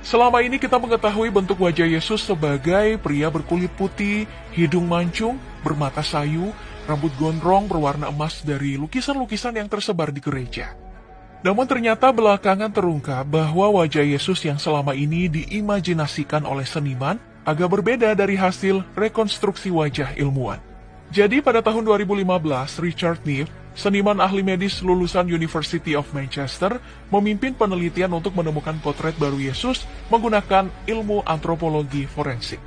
Selama ini kita mengetahui bentuk wajah Yesus sebagai pria berkulit putih, hidung mancung, bermata sayu, rambut gondrong berwarna emas dari lukisan-lukisan yang tersebar di gereja. Namun ternyata belakangan terungkap bahwa wajah Yesus yang selama ini diimajinasikan oleh seniman agak berbeda dari hasil rekonstruksi wajah ilmuwan. Jadi pada tahun 2015, Richard Neve, seniman ahli medis lulusan University of Manchester, memimpin penelitian untuk menemukan potret baru Yesus menggunakan ilmu antropologi forensik.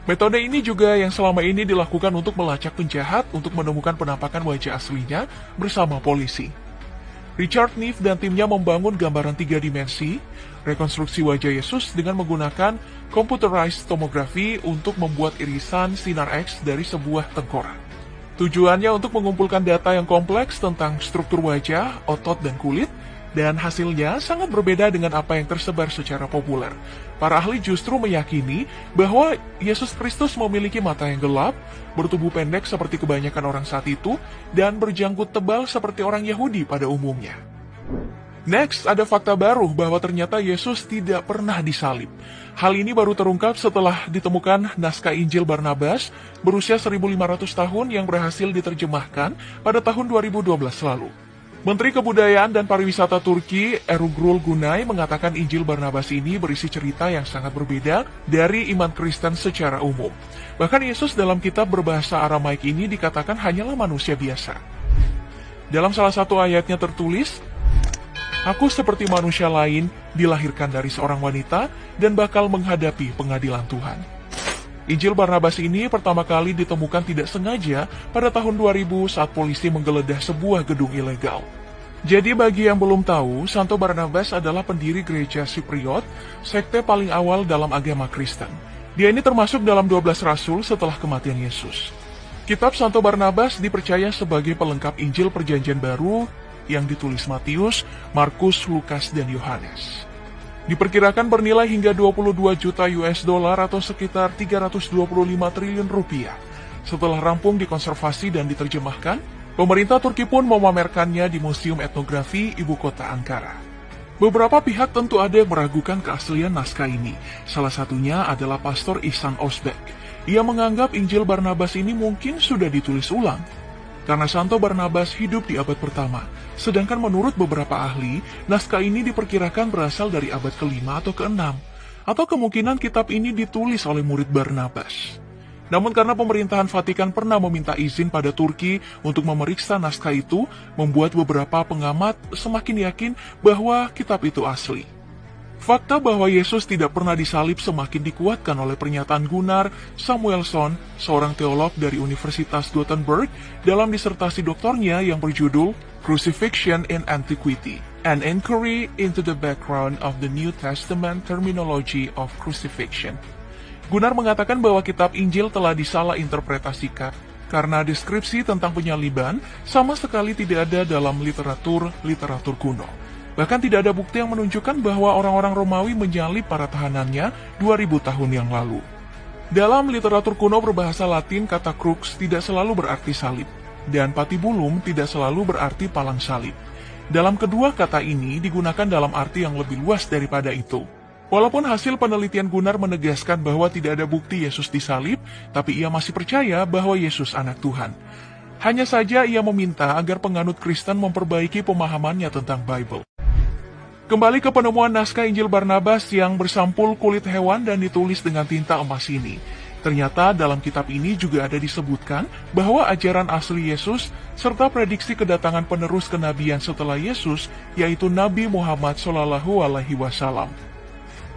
Metode ini juga yang selama ini dilakukan untuk melacak penjahat untuk menemukan penampakan wajah aslinya bersama polisi. Richard Neve dan timnya membangun gambaran 3 dimensi, rekonstruksi wajah Yesus dengan menggunakan computerized tomography untuk membuat irisan sinar X dari sebuah tengkorak. Tujuannya untuk mengumpulkan data yang kompleks tentang struktur wajah, otot, dan kulit, dan hasilnya sangat berbeda dengan apa yang tersebar secara populer. Para ahli justru meyakini bahwa Yesus Kristus memiliki mata yang gelap, bertubuh pendek seperti kebanyakan orang saat itu, dan berjanggut tebal seperti orang Yahudi pada umumnya. Next, ada fakta baru bahwa ternyata Yesus tidak pernah disalib. Hal ini baru terungkap setelah ditemukan naskah Injil Barnabas berusia 1500 tahun yang berhasil diterjemahkan pada tahun 2012 lalu. Menteri Kebudayaan dan Pariwisata Turki Ertuğrul Günay mengatakan Injil Barnabas ini berisi cerita yang sangat berbeda dari iman Kristen secara umum. Bahkan Yesus dalam kitab berbahasa Aramaik ini dikatakan hanyalah manusia biasa. Dalam salah satu ayatnya tertulis, "Aku seperti manusia lain, dilahirkan dari seorang wanita, dan bakal menghadapi pengadilan Tuhan." Injil Barnabas ini pertama kali ditemukan tidak sengaja pada tahun 2000 saat polisi menggeledah sebuah gedung ilegal. Jadi bagi yang belum tahu, Santo Barnabas adalah pendiri gereja Sipriot, sekte paling awal dalam agama Kristen. Dia ini termasuk dalam 12 rasul setelah kematian Yesus. Kitab Santo Barnabas dipercaya sebagai pelengkap Injil Perjanjian Baru yang ditulis Matius, Markus, Lukas, dan Yohanes. Diperkirakan bernilai hingga 22 juta US dollar atau sekitar 325 triliun rupiah. Setelah rampung dikonservasi dan diterjemahkan, pemerintah Turki pun memamerkannya di Museum Etnografi Ibu Kota Ankara. Beberapa pihak tentu ada yang meragukan keaslian naskah ini. Salah satunya adalah Pastor Ihsan Özbek. Ia menganggap Injil Barnabas ini mungkin sudah ditulis ulang, karena Santo Barnabas hidup di abad pertama. Sedangkan menurut beberapa ahli, naskah ini diperkirakan berasal dari abad ke-5 atau ke-6, atau kemungkinan kitab ini ditulis oleh murid Barnabas. Namun karena pemerintahan Vatikan pernah meminta izin pada Turki untuk memeriksa naskah itu, membuat beberapa pengamat semakin yakin bahwa kitab itu asli. Fakta bahwa Yesus tidak pernah disalib semakin dikuatkan oleh pernyataan Gunnar Samuelsson, seorang teolog dari Universitas Gothenburg, dalam disertasi doktornya yang berjudul Crucifixion in Antiquity, An Inquiry into the Background of the New Testament Terminology of Crucifixion. Gunnar mengatakan bahwa kitab Injil telah disalah interpretasikan karena deskripsi tentang penyaliban sama sekali tidak ada dalam literatur kuno. Bahkan tidak ada bukti yang menunjukkan bahwa orang-orang Romawi menyalib para tahanannya 2000 tahun yang lalu. Dalam literatur kuno berbahasa Latin, kata crux tidak selalu berarti salib, dan patibulum tidak selalu berarti palang salib. Dalam kedua kata ini digunakan dalam arti yang lebih luas daripada itu. Walaupun hasil penelitian Gunnar menegaskan bahwa tidak ada bukti Yesus disalib, tapi ia masih percaya bahwa Yesus anak Tuhan. Hanya saja ia meminta agar penganut Kristen memperbaiki pemahamannya tentang Bible. Kembali ke penemuan naskah Injil Barnabas yang bersampul kulit hewan dan ditulis dengan tinta emas ini. Ternyata dalam kitab ini juga ada disebutkan bahwa ajaran asli Yesus serta prediksi kedatangan penerus kenabian setelah Yesus, yaitu Nabi Muhammad SAW.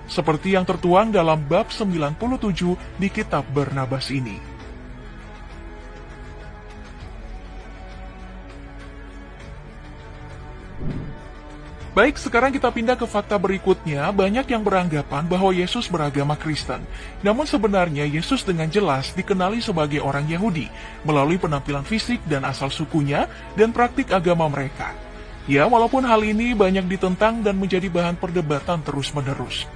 Seperti yang tertuang dalam bab 97 di kitab Barnabas ini. Baik, sekarang kita pindah ke fakta berikutnya. Banyak yang beranggapan bahwa Yesus beragama Kristen. Namun sebenarnya Yesus dengan jelas dikenali sebagai orang Yahudi, melalui penampilan fisik dan asal sukunya dan praktik agama mereka. Ya, walaupun hal ini banyak ditentang dan menjadi bahan perdebatan terus-menerus.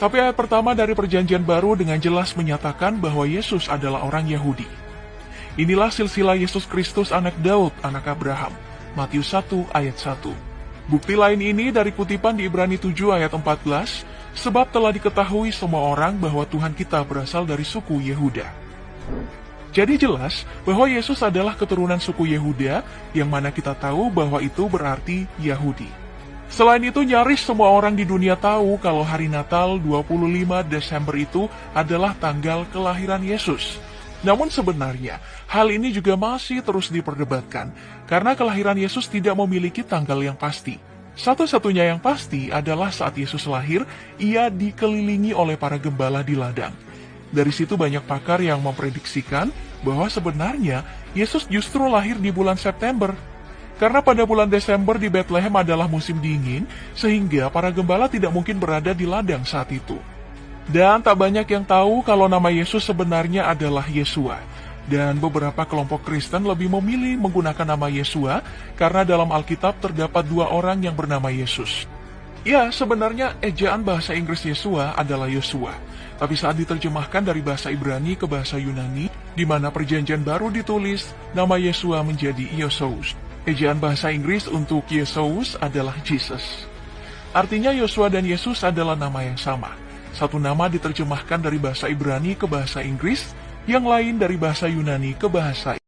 Tapi ayat pertama dari Perjanjian Baru dengan jelas menyatakan bahwa Yesus adalah orang Yahudi. Inilah silsilah Yesus Kristus anak Daud, anak Abraham. Matius 1 ayat 1. Bukti lain ini dari kutipan di Ibrani 7 ayat 14, sebab telah diketahui semua orang bahwa Tuhan kita berasal dari suku Yehuda. Jadi jelas bahwa Yesus adalah keturunan suku Yehuda, yang mana kita tahu bahwa itu berarti Yahudi. Selain itu, nyaris semua orang di dunia tahu kalau hari Natal 25 Desember itu adalah tanggal kelahiran Yesus. Namun sebenarnya, hal ini juga masih terus diperdebatkan, karena kelahiran Yesus tidak memiliki tanggal yang pasti. Satu-satunya yang pasti adalah saat Yesus lahir, ia dikelilingi oleh para gembala di ladang. Dari situ banyak pakar yang memprediksikan bahwa sebenarnya Yesus justru lahir di bulan September. Karena pada bulan Desember di Bethlehem adalah musim dingin, sehingga para gembala tidak mungkin berada di ladang saat itu. Dan tak banyak yang tahu kalau nama Yesus sebenarnya adalah Yesua. Dan beberapa kelompok Kristen lebih memilih menggunakan nama Yesua karena dalam Alkitab terdapat 2 orang yang bernama Yesus. Ya, sebenarnya ejaan bahasa Inggris Yesua adalah Yosua. Tapi saat diterjemahkan dari bahasa Ibrani ke bahasa Yunani, di mana perjanjian baru ditulis, nama Yesua menjadi Iosous. Ejaan bahasa Inggris untuk Yesus adalah Jesus. Artinya Yosua dan Yesus adalah nama yang sama. Satu nama diterjemahkan dari bahasa Ibrani ke bahasa Inggris, yang lain dari bahasa Yunani ke bahasa